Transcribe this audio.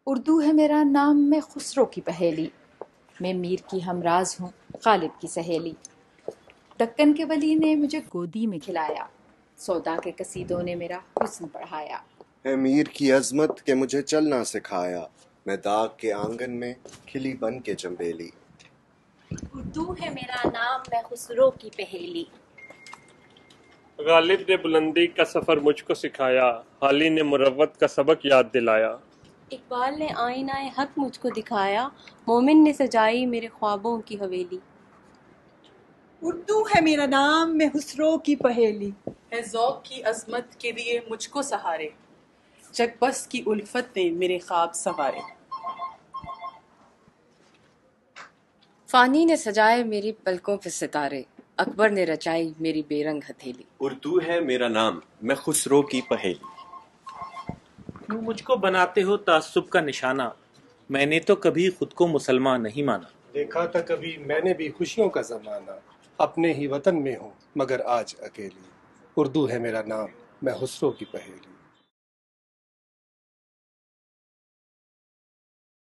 اردو ہے میرا نام، میں خسرو کی پہیلی، میں میر کی ہمراز ہوں، غالب کی سہیلی۔ دکن کے ولی نے مجھے گودی میں کھلایا، سودا کے قصیدوں نے میرا حسن پڑھایا۔ ہے میر کی عظمت کہ مجھے چلنا سکھایا، میں داغ کے آنگن میں کھلی بن کے چنبیلی۔ اردو ہے میرا نام، میں خسرو کی پہیلی۔ غالب نے بلندی کا سفر مجھ کو سکھایا، حالی نے مروت کا سبق یاد دلایا۔ اقبال نے آئینہ حق مجھ کو دکھایا، مومن نے سجائی میرے خوابوں کی حویلی۔ اردو ہے میرا نام، میں خسرو کی پہیلی۔ ہے ذوق کی عظمت کے دیے مجھ کو سہارے، چک بس کی الفت نے میرے خواب سنوارے۔ فانی نے سجائے میری پلکوں پہ ستارے، اکبر نے رچائی میری بے رنگ ہتھیلی۔ اردو ہے میرا نام، میں خسرو کی پہیلی۔ کیوں مجھ کو بناتے ہو تعصب کا نشانہ، میں نے تو کبھی خود کو مسلمان نہیں مانا۔ دیکھا تھا کبھی میں نے بھی خوشیوں کا زمانہ، اپنے ہی وطن میں ہوں مگر آج اکیلی۔ اردو ہے میرا نام، میں خسرو کی پہیلی۔